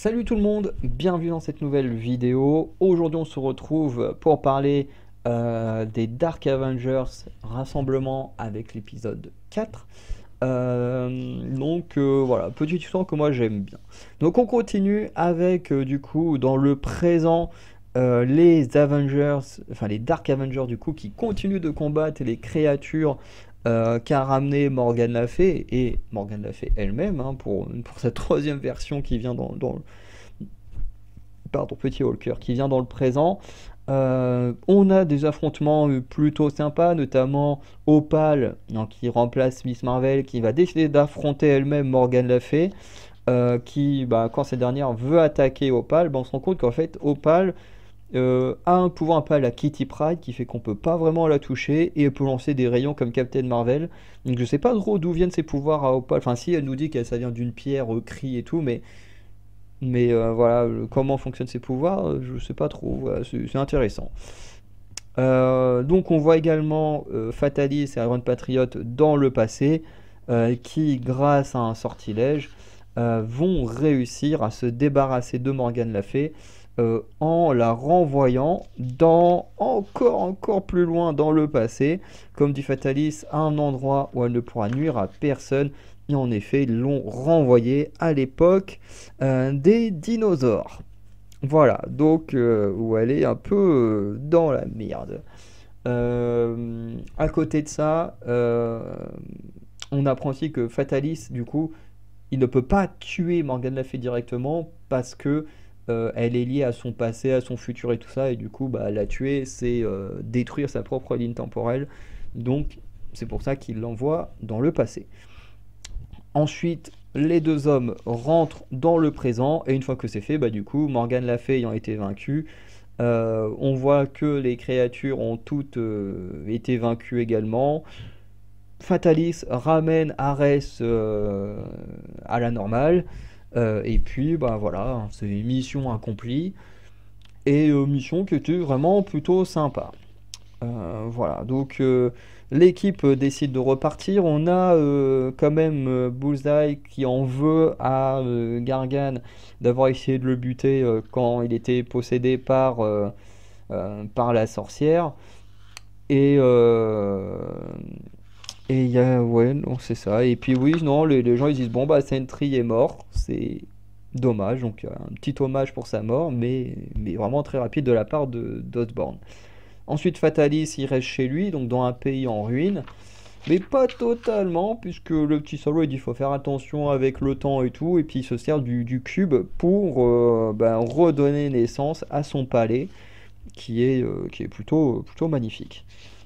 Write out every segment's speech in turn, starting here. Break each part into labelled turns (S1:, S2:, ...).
S1: Salut tout le monde, bienvenue dans cette nouvelle vidéo. Aujourd'hui on se retrouve pour parler des Dark Avengers rassemblement avec l'épisode 4. Voilà, petit histoire que moi j'aime bien. Donc on continue avec du coup dans le présent les Avengers, enfin les Dark Avengers du coup qui continuent de combattre les créatures qu'a ramené Morgane Le Fay et Morgane Le Fay elle-même pour cette troisième version qui vient pardon, Petit Walker qui vient dans le présent. On a des affrontements plutôt sympas, notamment Opal, donc, qui remplace Miss Marvel, qui va décider d'affronter elle-même Morgane Le Fay, quand cette dernière veut attaquer Opal, on se rend compte qu'en fait Opal a un pouvoir un peu à la Kitty Pryde qui fait qu'on peut pas vraiment la toucher et elle peut lancer des rayons comme Captain Marvel. Donc je sais pas trop d'où viennent ses pouvoirs à Opal. Enfin si elle nous dit que ça vient d'une pierre, cri et tout, mais voilà, comment fonctionnent ses pouvoirs, je sais pas trop. Voilà, c'est intéressant. Donc on voit également Fatalis et Iron Patriot dans le passé qui, grâce à un sortilège, vont réussir à se débarrasser de Morgane Le Fay en la renvoyant encore plus loin dans le passé, comme dit Fatalis, à un endroit où elle ne pourra nuire à personne. Et en effet, ils l'ont renvoyée à l'époque des dinosaures. Voilà, donc où elle est un peu dans la merde. À côté de ça, on apprend aussi que Fatalis, du coup, il ne peut pas tuer Morgane Le Fay directement parce que elle est liée à son passé, à son futur et tout ça, et du coup, la tuer, c'est détruire sa propre ligne temporelle. Donc, c'est pour ça qu'il l'envoie dans le passé. Ensuite, les deux hommes rentrent dans le présent, et une fois que c'est fait, du coup, Morgane Le Fay ayant été vaincue, on voit que les créatures ont toutes été vaincues également. Fatalis ramène Ares à la normale, et puis voilà, c'est une mission accomplie, et mission qui était vraiment plutôt sympa. Voilà, donc l'équipe décide de repartir. On a quand même Bullseye qui en veut à Gargan d'avoir essayé de le buter quand il était possédé par la sorcière. Et et il y a, ouais, non, c'est ça. Et puis oui, non, les gens ils disent bon Sentry est mort, c'est dommage. Donc un petit hommage pour sa mort, mais vraiment très rapide de la part de d'Osborn. Ensuite, Fatalis, il reste chez lui, donc dans un pays en ruine. Mais pas totalement, puisque le petit salaud, il dit qu'il faut faire attention avec le temps et tout. Et puis il se sert du cube pour redonner naissance à son palais, qui est plutôt magnifique.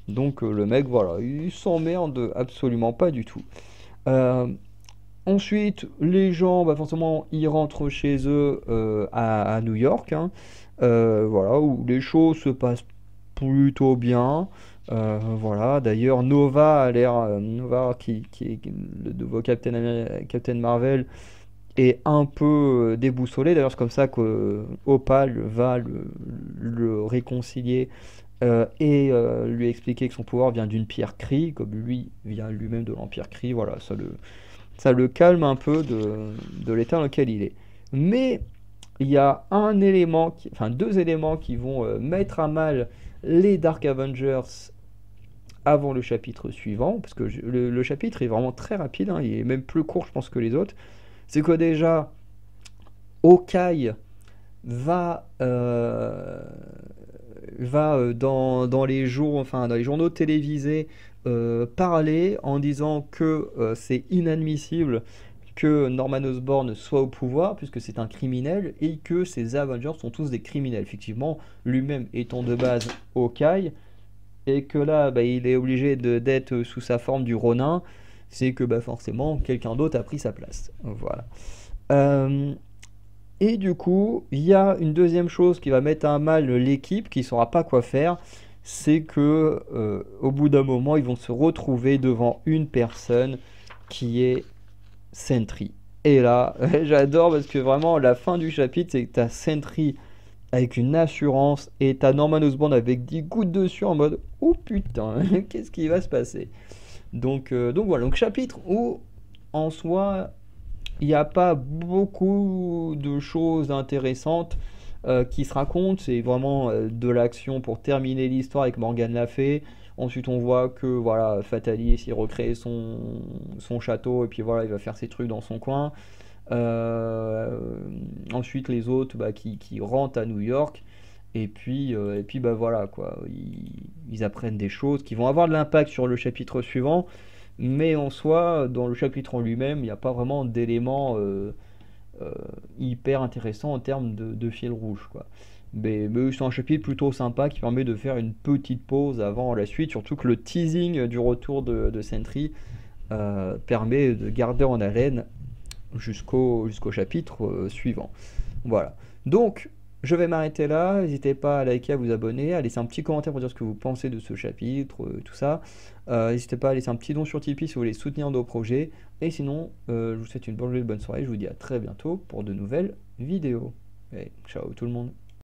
S1: Donc le mec, voilà, il s'emmerde absolument pas du tout. Euh, Ensuite, les gens, forcément, ils rentrent chez eux à New York, hein. Voilà, où les choses se passent plutôt bien. Voilà, d'ailleurs, Nova, qui est le nouveau Captain Marvel, est un peu déboussolé. D'ailleurs, c'est comme ça que Opal va le réconcilier et lui expliquer que son pouvoir vient d'une pierre Kree, comme lui vient lui-même de l'Empire Kree. Voilà, ça le calme un peu de l'état dans lequel il est. Mais il y a deux éléments qui vont mettre à mal les Dark Avengers avant le chapitre suivant, parce que le chapitre est vraiment très rapide, hein, il est même plus court, je pense, que les autres. C'est que déjà, Hawkeye va, dans les dans les journaux télévisés parler en disant que c'est inadmissible que Norman Osborn soit au pouvoir, puisque c'est un criminel, et que ces Avengers sont tous des criminels. Effectivement, lui-même étant de base Hawkeye, et que là, il est obligé d'être sous sa forme du Ronin, c'est que forcément, quelqu'un d'autre a pris sa place. Voilà. Euh, et du coup, il y a une deuxième chose qui va mettre à mal l'équipe, qui ne saura pas quoi faire, c'est que au bout d'un moment, ils vont se retrouver devant une personne qui est Sentry. Et là, j'adore parce que vraiment, la fin du chapitre, c'est que t'as Sentry avec une assurance et t'as Norman Osborn avec 10 gouttes dessus en mode oh putain, qu'est-ce qui va se passer? Donc voilà, donc chapitre où en soi il n'y a pas beaucoup de choses intéressantes qui se racontent. C'est vraiment de l'action pour terminer l'histoire avec Morgane Le Fay. Ensuite, on voit que voilà, Fatalis il recrée son château et puis voilà, il va faire ses trucs dans son coin. Euh, Ensuite, les autres bah, qui rentrent à New York. Et puis bah voilà quoi, ils apprennent des choses qui vont avoir de l'impact sur le chapitre suivant, mais en soi, dans le chapitre en lui-même, il n'y a pas vraiment d'éléments euh, hyper intéressants en termes de fil rouge quoi. Mais c'est un chapitre plutôt sympa qui permet de faire une petite pause avant la suite, surtout que le teasing du retour de Sentry permet de garder en haleine jusqu'au chapitre suivant. Voilà. Donc, je vais m'arrêter là. N'hésitez pas à liker, à vous abonner, à laisser un petit commentaire pour dire ce que vous pensez de ce chapitre, tout ça. N'hésitez pas à laisser un petit don sur Tipeee si vous voulez soutenir nos projets. Et sinon, je vous souhaite une bonne soirée. Je vous dis à très bientôt pour de nouvelles vidéos. Et ciao tout le monde.